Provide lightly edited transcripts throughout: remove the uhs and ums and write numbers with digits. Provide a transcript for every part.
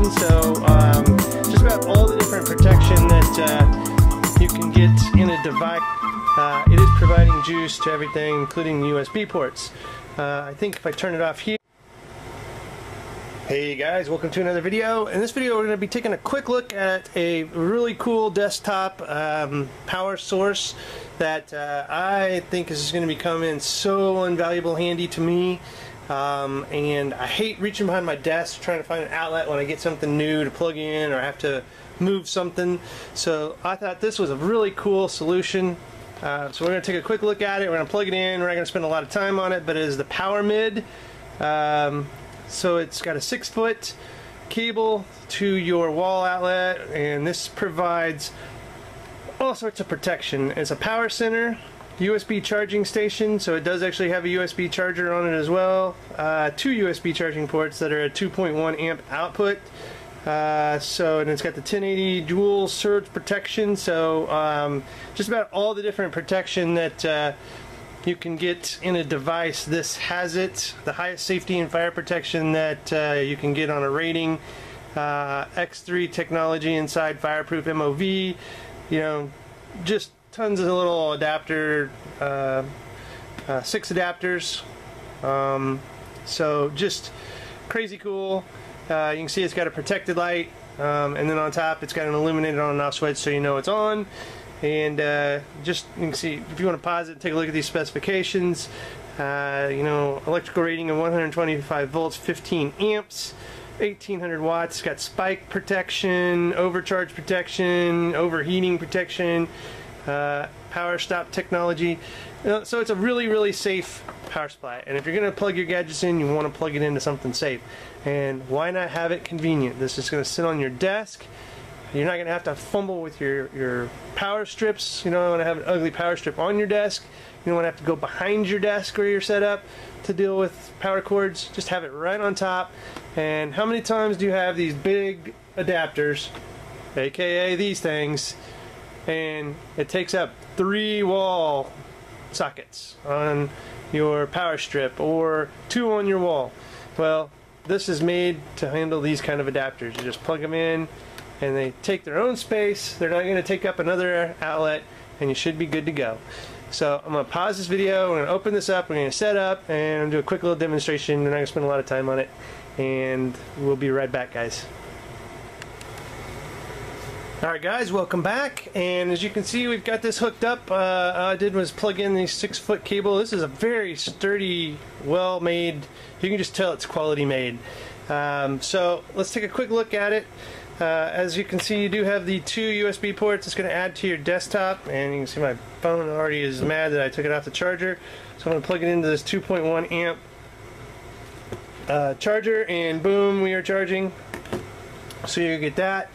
So just about all the different protection that you can get in a device. It is providing Joules to everything, including USB ports. I think if I turn it off here. Hey guys, welcome to another video. In this video we're going to be taking a quick look at a really cool desktop power source that I think is going to become in so invaluable handy to me. And I hate reaching behind my desk trying to find an outlet when I get something new to plug in or I have to move something. So I thought this was a really cool solution. So we're going to take a quick look at it. We're going to plug it in. We're not going to spend a lot of time on it, but it is the Powramid. So it's got a 6-foot cable to your wall outlet, and this provides all sorts of protection. It's a power center, USB charging station, so it does actually have a USB charger on it as well. 2 USB charging ports that are a 2.1 amp output. And it's got the 1080 Joules surge protection, so just about all the different protection that you can get in a device, this has it. The highest safety and fire protection that you can get on a rating. X3 technology inside, fireproof MOV, you know, just tons of little adapter, 6 adapters, so just crazy cool. You can see it's got a protected light, and then on top it's got an illuminated on and off switch so you know it's on. And just, you can see, if you want to pause it and take a look at these specifications, you know, electrical rating of 125 volts, 15 amps, 1800 watts, it's got spike protection, overcharge protection, overheating protection, power stop technology. So it's a really safe power supply, and if you're going to plug your gadgets in, you want to plug it into something safe. And why not have it convenient? This is going to sit on your desk. You're not going to have to fumble with your power strips. You don't want to have an ugly power strip on your desk. You don't want to have to go behind your desk where you're set up to deal with power cords. Just have it right on top. And how many times do you have these big adapters, aka these things, and it takes up 3 wall sockets on your power strip or 2 on your wall? Well, this is made to handle these kind of adapters. You just plug them in, and they take their own space. They're not going to take up another outlet, and you should be good to go. So I'm going to pause this video, we're going to open this up, we're going to set up, and do a quick little demonstration. We're not going to spend a lot of time on it, and we'll be right back, guys. Alright guys, welcome back, and as you can see we've got this hooked up. All I did was plug in the 6-foot cable. This is a very sturdy, well made, you can just tell it's quality made. So let's take a quick look at it. As you can see, you do have the 2 USB ports. It's going to add to your desktop, and you can see my phone already is mad that I took it off the charger. So I'm going to plug it into this 2.1 amp charger, and boom, we are charging. So you get that.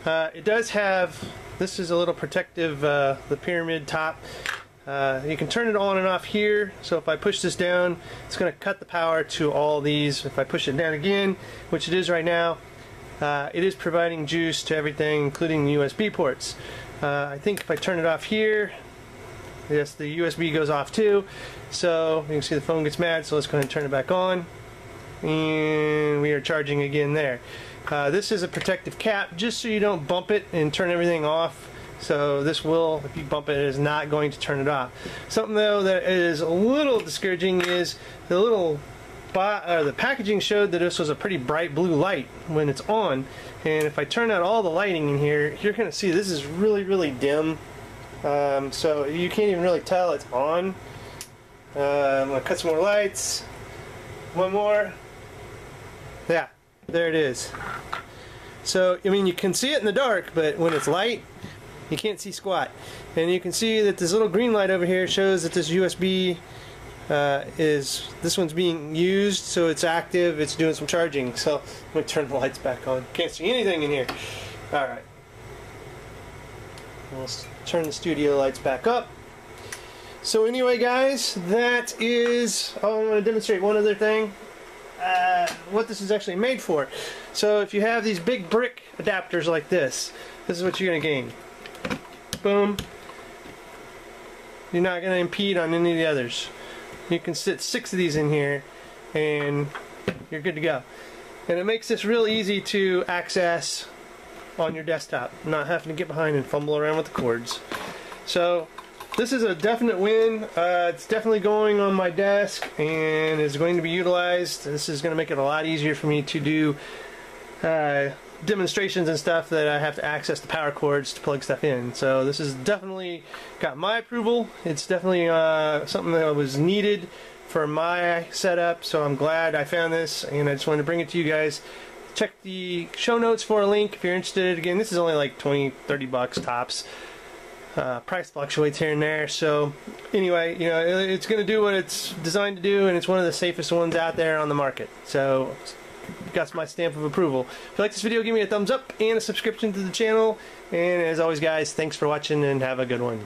It does have, this is a little protective, the Powramid top. You can turn it on and off here, so if I push this down, it's going to cut the power to all these. If I push it down again, which it is right now, it is providing Joules to everything, including the USB ports. I think if I turn it off here, yes, the USB goes off too. So you can see the phone gets mad, so let's go ahead and turn it back on. And we are charging again there. This is a protective cap, just so you don't bump it and turn everything off. So this will, if you bump it, it is not going to turn it off. Something though that is a little discouraging is the little the packaging showed that this was a pretty bright blue light when it's on, and if I turn out all the lighting in here, you're going to see this is really dim, so you can't even really tell it's on. I'm going to cut some more lights. One more. Yeah, there it is. So I mean, you can see it in the dark, but when it's light, you can't see squat. And you can see that this little green light over here shows that this USB this one's being used, so it's active, it's doing some charging. So let me turn the lights back on. Can't see anything in here. Alright. Let's turn the studio lights back up. So anyway guys, that is, oh, I want to demonstrate one other thing. What this is actually made for. So if you have these big brick adapters like this is what you're going to gain. Boom. You're not going to impede on any of the others. You can sit 6 of these in here and you're good to go. and it makes this real easy to access on your desktop, not having to get behind and fumble around with the cords. So this is a definite win. It's definitely going on my desk and is going to be utilized. This is going to make it a lot easier for me to do demonstrations and stuff that I have to access the power cords to plug stuff in. So this has definitely got my approval. It's definitely something that was needed for my setup, so I'm glad I found this, and I just wanted to bring it to you guys. Check the show notes for a link if you're interested. Again, this is only like 20-30 bucks tops. Price fluctuates here and there, so anyway, you know, it's going to do what it's designed to do, and it's one of the safest ones out there on the market. So got my stamp of approval. If you like this video, give me a thumbs up and a subscription to the channel, and as always guys, thanks for watching and have a good one.